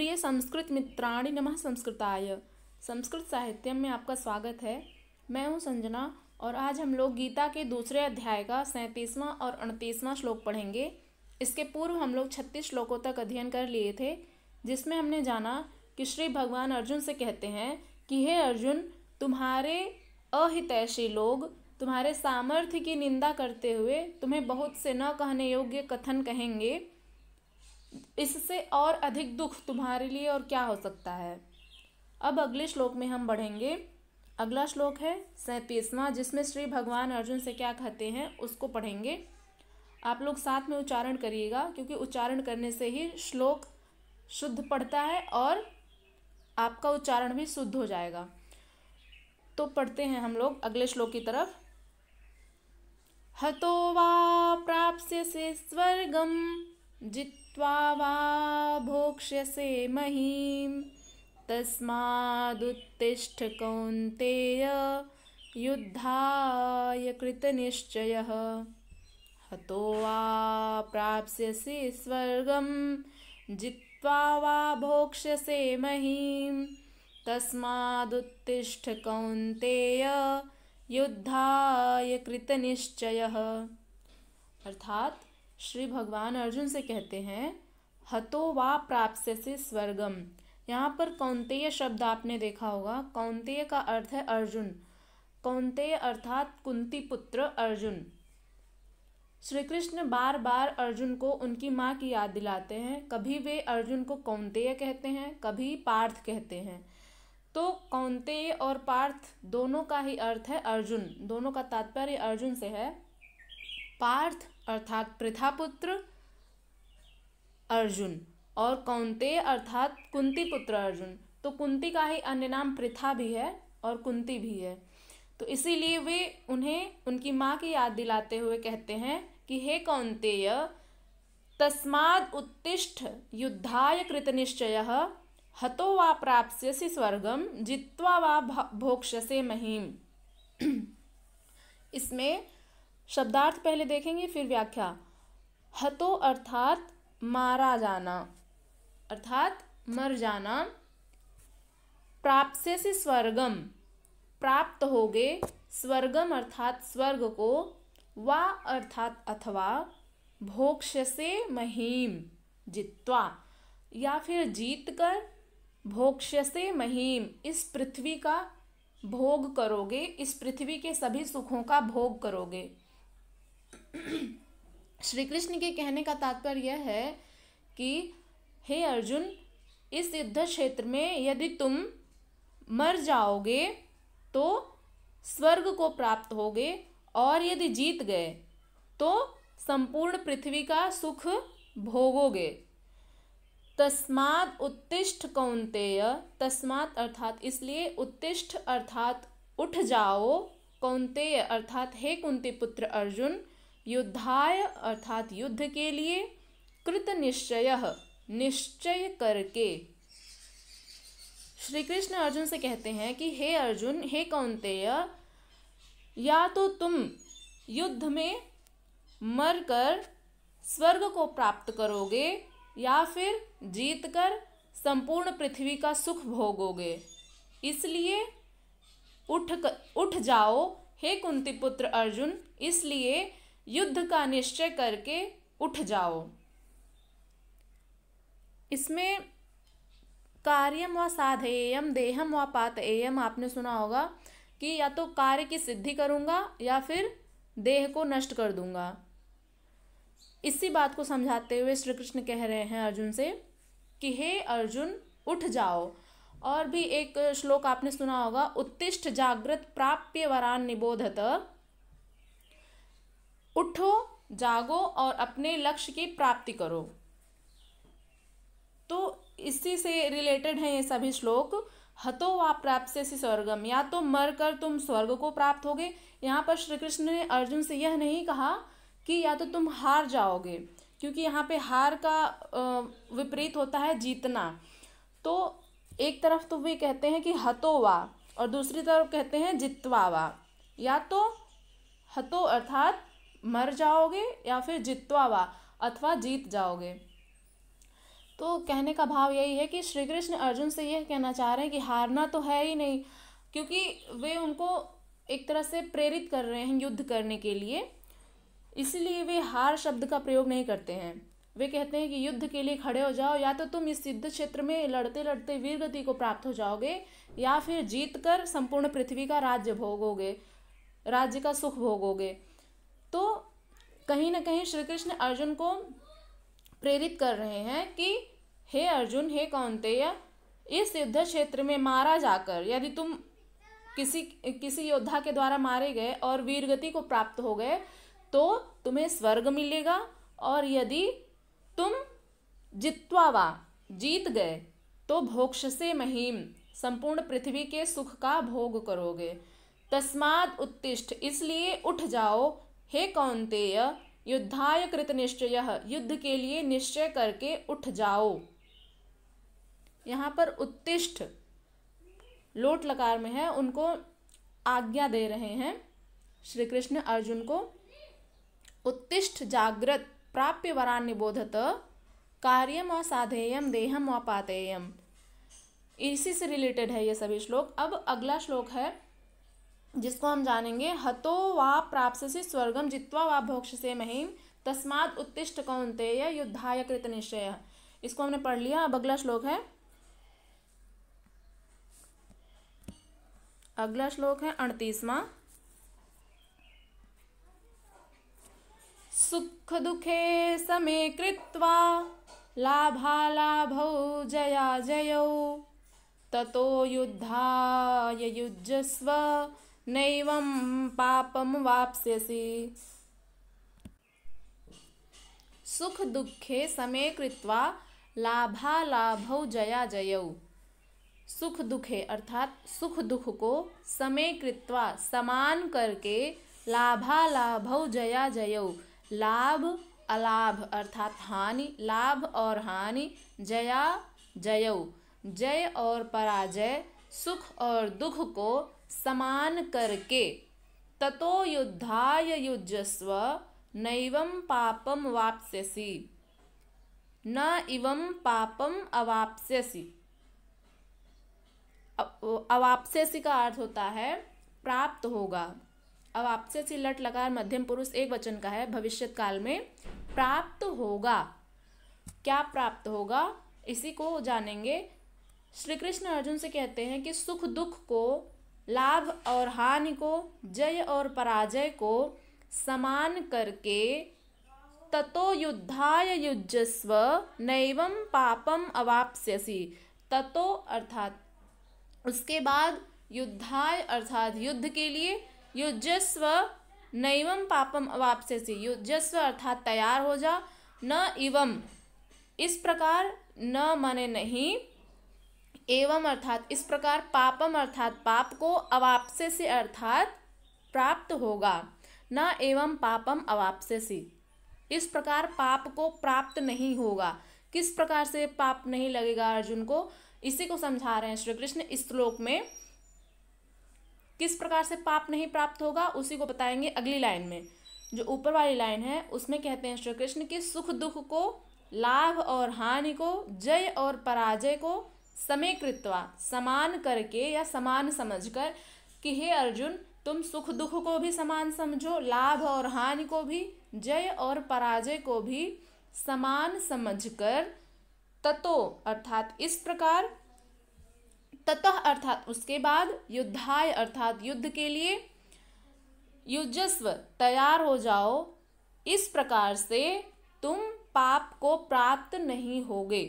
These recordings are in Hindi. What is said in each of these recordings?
प्रिय संस्कृत मित्राणि नमः संस्कृताय। संस्कृत साहित्य में आपका स्वागत है। मैं हूँ संजना और आज हम लोग गीता के दूसरे अध्याय का 37वां और 38वां श्लोक पढ़ेंगे। इसके पूर्व हम लोग 36 श्लोकों तक अध्ययन कर लिए थे, जिसमें हमने जाना कि श्री भगवान अर्जुन से कहते हैं कि हे अर्जुन, तुम्हारे अहितैषी लोग तुम्हारे सामर्थ्य की निंदा करते हुए तुम्हें बहुत से न कहने योग्य कथन कहेंगे। इससे और अधिक दुख तुम्हारे लिए और क्या हो सकता है। अब अगले श्लोक में हम बढ़ेंगे। अगला श्लोक है 37वां, जिसमें श्री भगवान अर्जुन से क्या कहते हैं उसको पढ़ेंगे। आप लोग साथ में उच्चारण करिएगा, क्योंकि उच्चारण करने से ही श्लोक शुद्ध पढ़ता है और आपका उच्चारण भी शुद्ध हो जाएगा। तो पढ़ते हैं हम लोग अगले श्लोक की तरफ। हतो वा प्राप्स्यसे स्वर्गम जित्वा वा भोक्ष्यसे महीम् तस्मादुत्तिष्ठ कौन्तेय युद्धाय कृतनिश्चयः। हतो वा प्राप्स्यसे स्वर्गं जित्वा वा भोक्ष्यसे महीम् तस्मादुत्तिष्ठ कौन्तेय युद्धाय कृतनिश्चयः। अर्थात श्री भगवान अर्जुन से कहते हैं हतो वा प्राप्स्यसे स्वर्गम। यहाँ पर कौन्तेय शब्द आपने देखा होगा। कौन्तेय का अर्थ है अर्जुन। कौन्तेय अर्थात कुंती पुत्र अर्जुन। श्री कृष्ण बार बार अर्जुन को उनकी माँ की याद दिलाते हैं। कभी वे अर्जुन को कौन्तेय कहते हैं, कभी पार्थ कहते हैं। तो कौन्तेय और पार्थ दोनों का ही अर्थ है अर्जुन। दोनों का तात्पर्य अर्जुन से है। पार्थ अर्थात पृथापुत्र अर्जुन और कौन्तेय अर्थात कुंती पुत्र अर्जुन। तो कुंती का ही अन्य नाम पृथा भी है और कुंती भी है। तो इसीलिए वे उन्हें उनकी माँ की याद दिलाते हुए कहते हैं कि हे कौन्तेय, तस्माद् उत्तिष्ठ युद्धाय कृतनिश्चयः हतो वा प्राप्स्यसि स्वर्गम जित्वा वा भोक्ष्यसे महीम्। इसमें शब्दार्थ पहले देखेंगे, फिर व्याख्या। हतो अर्थात मारा जाना, अर्थात मर जाना। प्राप्स्यसि स्वर्गम, प्राप्त होगे स्वर्गम अर्थात स्वर्ग को। वा अर्थात अथवा, भोक्ष्यसे महीम जित्वा या फिर जीत कर, भोक्ष्यसे महीम इस पृथ्वी का भोग करोगे, इस पृथ्वी के सभी सुखों का भोग करोगे। श्री कृष्ण के कहने का तात्पर्य यह है कि हे अर्जुन, इस युद्ध क्षेत्र में यदि तुम मर जाओगे तो स्वर्ग को प्राप्त होगे, और यदि जीत गए तो संपूर्ण पृथ्वी का सुख भोगोगे। तस्मात् उत्तिष्ठ कौन्तेय, तस्मात् अर्थात इसलिए, उत्तिष्ठ अर्थात उठ जाओ, कौन्तेय अर्थात हे कुंती पुत्र अर्जुन, युद्धाय अर्थात युद्ध के लिए, कृत निश्चयः निश्चय करके। श्री कृष्ण अर्जुन से कहते हैं कि हे अर्जुन, हे कौन्तेय, या तो तुम युद्ध में मरकर स्वर्ग को प्राप्त करोगे या फिर जीतकर संपूर्ण पृथ्वी का सुख भोगोगे। इसलिए उठ जाओ हे कुंती पुत्र अर्जुन, इसलिए युद्ध का निश्चय करके उठ जाओ। इसमें कार्यम व साधेयम देहम व पातएयम आपने सुना होगा कि या तो कार्य की सिद्धि करूँगा या फिर देह को नष्ट कर दूंगा। इसी बात को समझाते हुए श्री कृष्ण कह रहे हैं अर्जुन से कि हे अर्जुन, उठ जाओ। और भी एक श्लोक आपने सुना होगा, उत्तिष्ठ जागृत प्राप्य वरान निबोधत। उठो, जागो और अपने लक्ष्य की प्राप्ति करो। तो इसी से रिलेटेड है ये सभी श्लोक। हतो वा प्राप्स्यसि स्वर्गम, या तो मर कर तुम स्वर्ग को प्राप्त होगे। यहाँ पर श्री कृष्ण ने अर्जुन से यह नहीं कहा कि या तो तुम हार जाओगे, क्योंकि यहाँ पे हार का विपरीत होता है जीतना। तो एक तरफ तो वे कहते हैं कि हतो वा और दूसरी तरफ कहते हैं जित्वा वा। या तो हतो अर्थात मर जाओगे या फिर जित्वा वा अथवा जीत जाओगे। तो कहने का भाव यही है कि श्री कृष्ण अर्जुन से यह कहना चाह रहे हैं कि हारना तो है ही नहीं, क्योंकि वे उनको एक तरह से प्रेरित कर रहे हैं युद्ध करने के लिए, इसलिए वे हार शब्द का प्रयोग नहीं करते हैं। वे कहते हैं कि युद्ध के लिए खड़े हो जाओ, या तो तुम इस युद्ध क्षेत्र में लड़ते लड़ते वीर गति को प्राप्त हो जाओगे, या फिर जीत कर संपूर्ण पृथ्वी का राज्य भोगोगे, राज्य का सुख भोगोगे। तो कहीं ना कहीं श्री कृष्ण अर्जुन को प्रेरित कर रहे हैं कि हे अर्जुन, हे कौन्तेय, इस युद्ध क्षेत्र में मारा जाकर यदि तुम किसी योद्धा के द्वारा मारे गए और वीरगति को प्राप्त हो गए तो तुम्हें स्वर्ग मिलेगा, और यदि तुम जित्वा वा जीत गए तो भोक्ष से महीम संपूर्ण पृथ्वी के सुख का भोग करोगे। तस्माद उत्तिष्ठ, इसलिए उठ जाओ, हे कौन्तेय, युद्धाय कृत निश्चयः, युद्ध के लिए निश्चय करके उठ जाओ। यहाँ पर उत्तिष्ठ लोट लकार में है, उनको आज्ञा दे रहे हैं श्री कृष्ण अर्जुन को। उत्तिष्ठ जाग्रत प्राप्य वरान निबोधत, कार्यम असाधेयम देहम अपातेयम। इसी से रिलेटेड है ये सभी श्लोक। अब अगला श्लोक है जिसको हम जानेंगे। हतो वा प्राप्स्यसि स्वर्गम जित्वा वा भोक्ष्यसे महीम तस्माद् उत्तिष्ठ कौन्तेय युद्धाय कृत निश्चयः। इसको हमने पढ़ लिया। अब अगला श्लोक है, अगला श्लोक है 38वां। सुख दुखे समे कृत्वा लाभालाभौ जया जयौ ततो युद्धाय युज्यस्व नैवं पापम वाप्स्यसि। सुख दुखे समे कृत्वा लाभालाभौ जया जयौ। सुख दुखे अर्थात सुख दुख को समे कृत्वा समान करके लाभालाभौ जया जयौ, लाभ अलाभ अर्थात हानि, लाभ और हानि, जया जयौ जय और पराजय, सुख और दुख को समान करके, ततो युद्धाय युज्यस्व नैवं पापम वाप्स्यसि, न इवं पापम अवाप्स्यसि। अवाप्स्यसि का अर्थ होता है प्राप्त होगा। अवाप्स्यसि लट लकार मध्यम पुरुष एक वचन का है, भविष्यत काल में प्राप्त होगा। क्या प्राप्त होगा इसी को जानेंगे। श्री कृष्ण अर्जुन से कहते हैं कि सुख दुख को, लाभ और हानि को, जय और पराजय को समान करके ततो युद्धाय युज्यस्व नैवं पापम अवाप्स्यसि। ततो अर्थात उसके बाद, युद्धाय अर्थात युद्ध के लिए, युज्यस्व नैवं पापम अवाप्स्यसि, युज्यस्व अर्थात तैयार हो जा, न इवं इस प्रकार, न माने नहीं, एवं अर्थात इस प्रकार, पापम अर्थात पाप को, अवाप्स्यसि अर्थात प्राप्त होगा, न एवं पापम अवाप्स्यसि इस प्रकार पाप को प्राप्त नहीं होगा। किस प्रकार से पाप नहीं लगेगा अर्जुन को, इसी को समझा रहे हैं श्री कृष्ण इस श्लोक में। किस प्रकार से पाप नहीं प्राप्त होगा उसी को बताएंगे अगली लाइन में। जो ऊपर वाली लाइन है उसमें कहते हैं श्री कृष्ण कि सुख दुख को, लाभ और हानि को, जय और पराजय को समेकृत्वा समान करके या समान समझकर, कि हे अर्जुन तुम सुख दुख को भी समान समझो, लाभ और हानि को भी, जय और पराजय को भी समान समझकर, ततो अर्थात इस प्रकार, ततः अर्थात उसके बाद, युद्धाय अर्थात युद्ध के लिए, युज्यस्व तैयार हो जाओ, इस प्रकार से तुम पाप को प्राप्त नहीं होगे।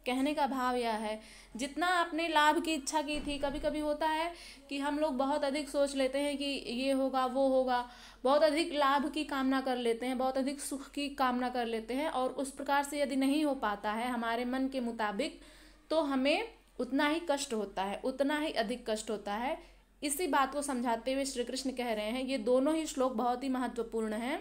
कहने का भाव यह है, जितना आपने लाभ की इच्छा की थी, कभी कभी होता है कि हम लोग बहुत अधिक सोच लेते हैं कि ये होगा वो होगा, बहुत अधिक लाभ की कामना कर लेते हैं, बहुत अधिक सुख की कामना कर लेते हैं, और उस प्रकार से यदि नहीं हो पाता है हमारे मन के मुताबिक तो हमें उतना ही कष्ट होता है, उतना ही अधिक कष्ट होता है। इसी बात को समझाते हुए श्री कृष्ण कह रहे हैं, ये दोनों ही श्लोक बहुत ही महत्वपूर्ण हैं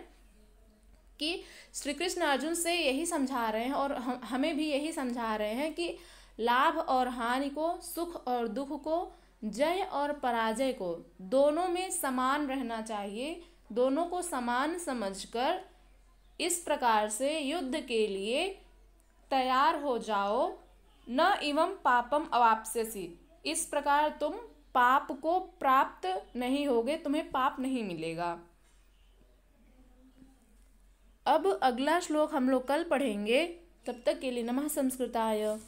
कि श्री कृष्ण अर्जुन से यही समझा रहे हैं और हमें भी यही समझा रहे हैं कि लाभ और हानि को, सुख और दुख को, जय और पराजय को, दोनों में समान रहना चाहिए, दोनों को समान समझकर इस प्रकार से युद्ध के लिए तैयार हो जाओ, न इवं पापम अवाप्स्यसि। इस प्रकार तुम पाप को प्राप्त नहीं होगे, तुम्हें पाप नहीं मिलेगा। अब अगला श्लोक हम लोग कल पढ़ेंगे। तब तक के लिए नमः संस्कृताय।